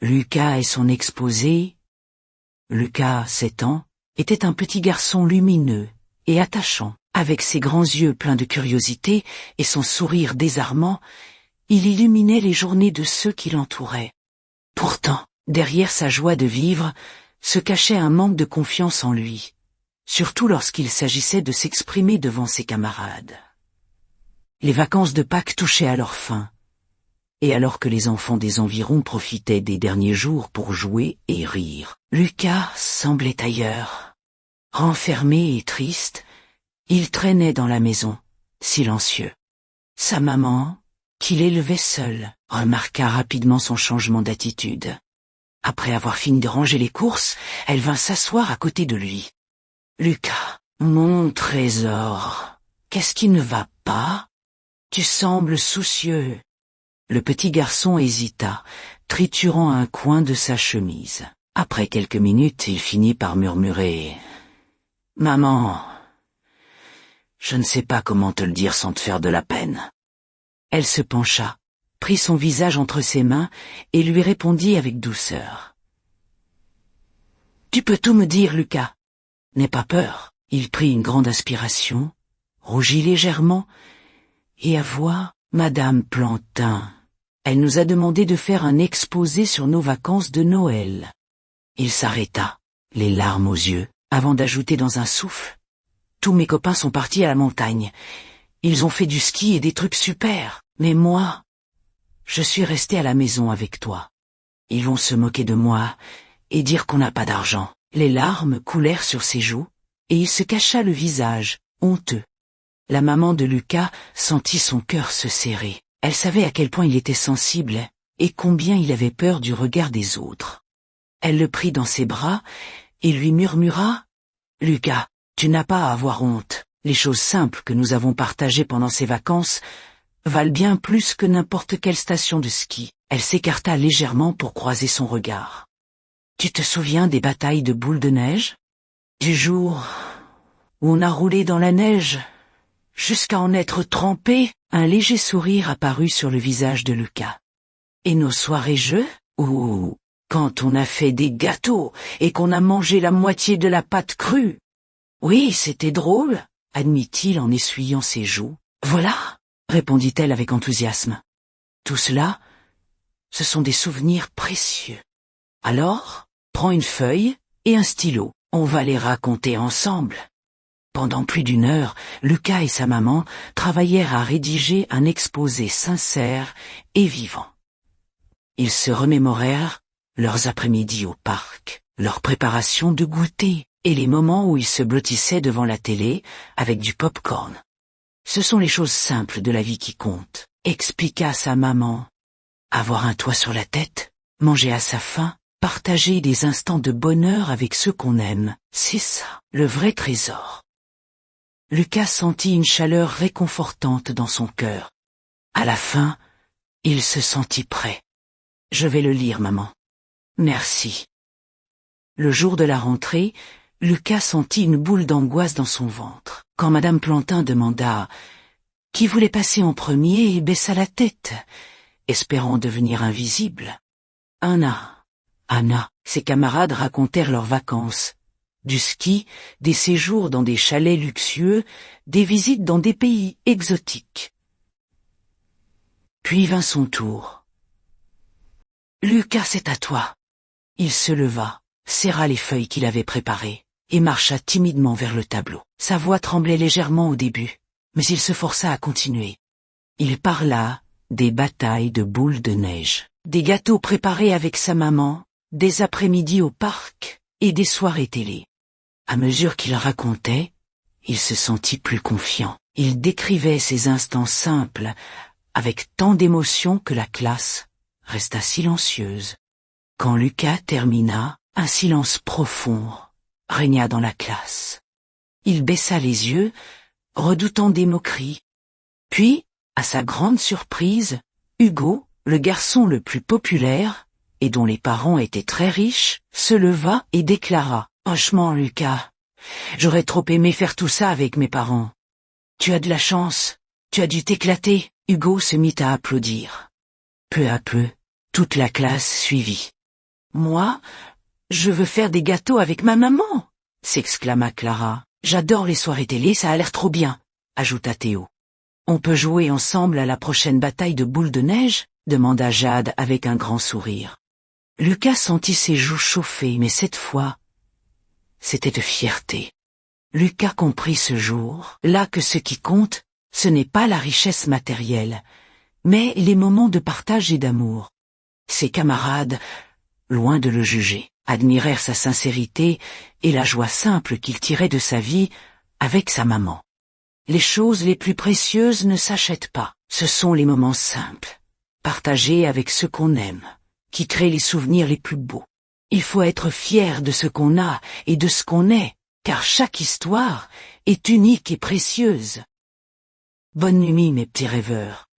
Lucas et son exposé. Lucas, 7 ans, était un petit garçon lumineux et attachant. Avec ses grands yeux pleins de curiosité et son sourire désarmant, il illuminait les journées de ceux qui l'entouraient. Pourtant, derrière sa joie de vivre, se cachait un manque de confiance en lui, surtout lorsqu'il s'agissait de s'exprimer devant ses camarades. Les vacances de Pâques touchaient à leur fin, et alors que les enfants des environs profitaient des derniers jours pour jouer et rire, Lucas semblait ailleurs. Renfermé et triste, il traînait dans la maison, silencieux. Sa maman, qui l'élevait seule, remarqua rapidement son changement d'attitude. Après avoir fini de ranger les courses, elle vint s'asseoir à côté de lui. « Lucas, mon trésor, qu'est-ce qui ne va pas? Tu sembles soucieux. » Le petit garçon hésita, triturant un coin de sa chemise. Après quelques minutes, il finit par murmurer « Maman, je ne sais pas comment te le dire sans te faire de la peine. » Elle se pencha, prit son visage entre ses mains et lui répondit avec douceur. « Tu peux tout me dire, Lucas. N'aie pas peur. » Il prit une grande inspiration, rougit légèrement et avoua « Madame Plantin. Elle nous a demandé de faire un exposé sur nos vacances de Noël. » Il s'arrêta, les larmes aux yeux, avant d'ajouter dans un souffle. « Tous mes copains sont partis à la montagne. Ils ont fait du ski et des trucs super. Mais moi, je suis resté à la maison avec toi. Ils vont se moquer de moi et dire qu'on n'a pas d'argent. » Les larmes coulèrent sur ses joues et il se cacha le visage, honteux. La maman de Lucas sentit son cœur se serrer. Elle savait à quel point il était sensible et combien il avait peur du regard des autres. Elle le prit dans ses bras et lui murmura « Lucas, tu n'as pas à avoir honte. Les choses simples que nous avons partagées pendant ces vacances valent bien plus que n'importe quelle station de ski. » Elle s'écarta légèrement pour croiser son regard. « Tu te souviens des batailles de boules de neige? Du jour où on a roulé dans la neige jusqu'à en être trempé ?» Un léger sourire apparut sur le visage de Lucas. « Et nos soirées-jeux? Ou quand on a fait des gâteaux et qu'on a mangé la moitié de la pâte crue? Oui, c'était drôle, » admit-il en essuyant ses joues. « Voilà, » répondit-elle avec enthousiasme. « Tout cela, ce sont des souvenirs précieux. Alors, prends une feuille et un stylo. On va les raconter ensemble. » Pendant plus d'1 heure, Lucas et sa maman travaillèrent à rédiger un exposé sincère et vivant. Ils se remémorèrent leurs après-midi au parc, leur préparation de goûter et les moments où ils se blottissaient devant la télé avec du pop-corn. « Ce sont les choses simples de la vie qui comptent, » expliqua sa maman. « Avoir un toit sur la tête, manger à sa faim, partager des instants de bonheur avec ceux qu'on aime, c'est ça, le vrai trésor. » Lucas sentit une chaleur réconfortante dans son cœur. À la fin, il se sentit prêt. « Je vais le lire, maman. »« Merci. » Le jour de la rentrée, Lucas sentit une boule d'angoisse dans son ventre. Quand Madame Plantin demanda qui voulait passer en premier et baissa la tête, espérant devenir invisible. Anna, ses camarades racontèrent leurs vacances. Du ski, des séjours dans des chalets luxueux, des visites dans des pays exotiques. Puis vint son tour. « Lucas, c'est à toi. » Il se leva, serra les feuilles qu'il avait préparées et marcha timidement vers le tableau. Sa voix tremblait légèrement au début, mais il se força à continuer. Il parla des batailles de boules de neige, des gâteaux préparés avec sa maman, des après-midi au parc et des soirées télé. À mesure qu'il racontait, il se sentit plus confiant. Il décrivait ces instants simples avec tant d'émotion que la classe resta silencieuse. Quand Lucas termina, un silence profond régna dans la classe. Il baissa les yeux, redoutant des moqueries. Puis, à sa grande surprise, Hugo, le garçon le plus populaire, et dont les parents étaient très riches, se leva et déclara « Franchement, Lucas, j'aurais trop aimé faire tout ça avec mes parents. Tu as de la chance, tu as dû t'éclater. » Hugo se mit à applaudir. Peu à peu, toute la classe suivit. Moi, je veux faire des gâteaux avec ma maman, s'exclama Clara. J'adore les soirées télé, ça a l'air trop bien, ajouta Théo. On peut jouer ensemble à la prochaine bataille de boules de neige, demanda Jade avec un grand sourire. Lucas sentit ses joues chauffer, mais cette fois, c'était de fierté. Lucas comprit ce jour-là que ce qui compte, ce n'est pas la richesse matérielle, mais les moments de partage et d'amour. Ses camarades, loin de le juger, admirèrent sa sincérité et la joie simple qu'il tirait de sa vie avec sa maman. Les choses les plus précieuses ne s'achètent pas, ce sont les moments simples, partagés avec ceux qu'on aime, qui créent les souvenirs les plus beaux. Il faut être fier de ce qu'on a et de ce qu'on est, car chaque histoire est unique et précieuse. Bonne nuit mes petits rêveurs.